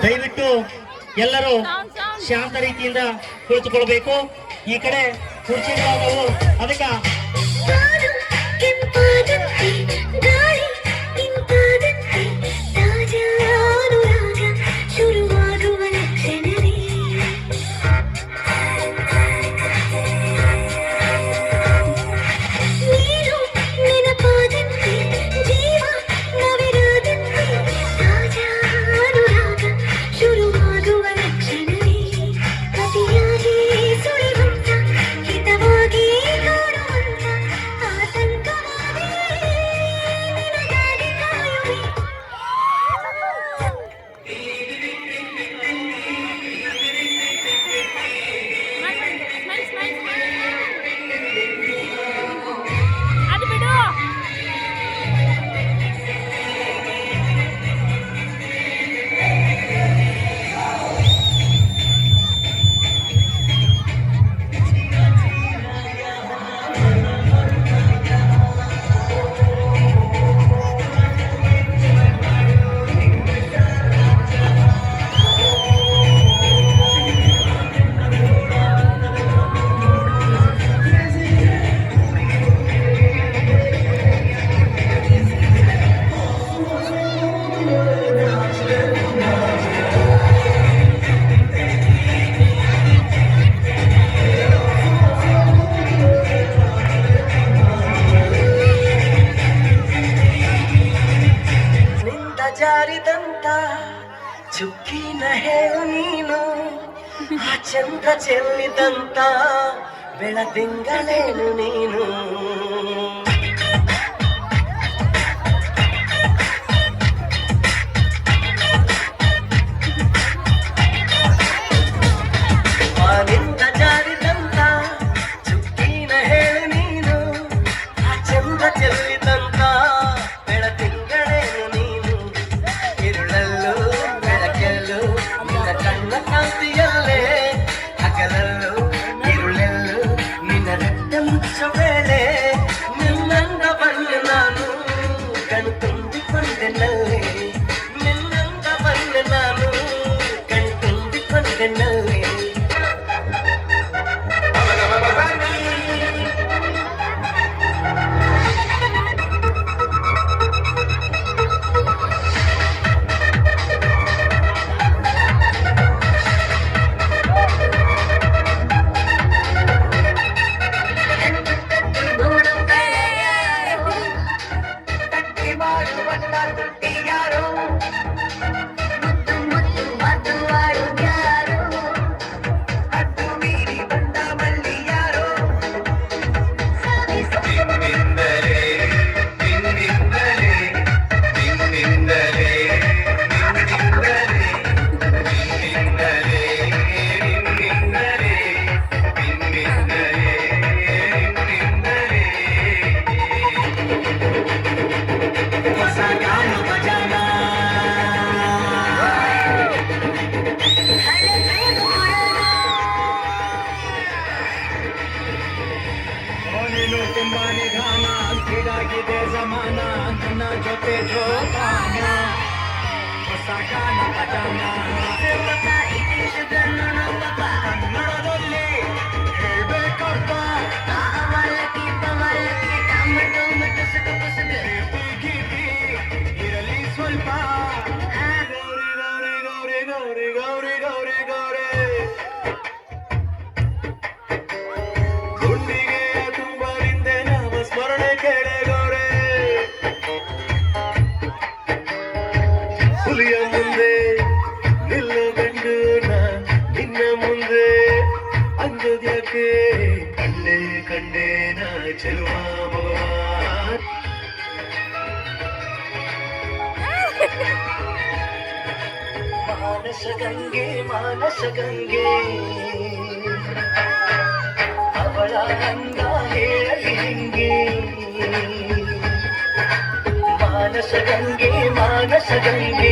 ದಯವಿಟ್ಟು ಎಲ್ಲರೂ ಶಾಂತ ರೀತಿಯಿಂದ ಕುಳಿತುಕೊಳ್ಬೇಕು. ಈ ಕಡೆ ಕುರ್ಚಿಗಳಾದವು, ಅದಕ್ಕೆ ಜಾರಿದಂತ ಚುಕ್ಕಿನ ಹೇಳು ನೀನು, ಆ ಚಂದ್ರ ಚೆಲ್ಲಿದಂತ ಬೆಳದಿಂಗಳೇನು ನೀನು. ನಿಂದ ಜಾರಿದಂತ ಚುಕ್ಕಿನ ಹೇಳು ನೀನು, ಆ ಚಂದ್ರ ಚೆಲ್ಲಿದಂತ ಬೆಳದಿಂಗಳೇನು ನೀನು. ಇರುಳಲ್ಲೂ ಬೆಳಕಲ್ಲೂ ನಿನ್ನ ಕಣ್ಣ ಕಾಂತಿಯಲ್ಲೇ, ಹಗಲಲ್ಲೂ ಇರುಳಲ್ಲೂ ನಿನ್ನ ರಕ್ತ ಮುಚ್ಚ ವೇಳೆ, ನಿನ್ನಂದವನ್ನು ನಾನು ಕಣ್ ತುಂಬಿಕೊಂಡೆನಲ್ಲೇ, ನಿನ್ನಂದವನ್ನು ನಾನು ಕಣ್ ತುಂಬಿಕೊಂಡೆನಲ್ಲೇ. ತುಂಬಾನೇ ಗಾನ ಸ್ಪೀಡಾಗಿದೆ ಜಮಾನ, ನನ್ನ ಜೊತೆ ಜೋಪಾನ, ಹೊಸ ಗಾನ ಪಠಾಣ ಕನ್ನಡದಲ್ಲಿ ಹೇಳ್ಬೇಕಪ್ಪ, ಗೀತಿ ಇರಲಿ ಸ್ವಲ್ಪ. ಗೌರಿ ಗೌರಿ ಗೌರಿ ಗೌರಿ ಗೌರಿ ಗೌರಿ ಗೌರಿ ಹುಲಿಯ ಮುಂದೆ ನಿಲ್ಲ ಗಂಡು ನಿನ್ನ ಮುಂದೆ ಅಂದದ್ಯಾಕೆ, ಕಂಡೇ ಕಂಡೇನ ಚೆಲುವ ಭಗವಾನ್. ಮಾನಸ ಗಂಗೆ ಮಾನಸ ಗಂಗೆ ಅವಳ ಅಂದ ಹೇಳಲಿ ಹಿಂಗೆ. ಮಾನಸ ಗಂಗೆ ಮಾನಸ ಗಂಗೆ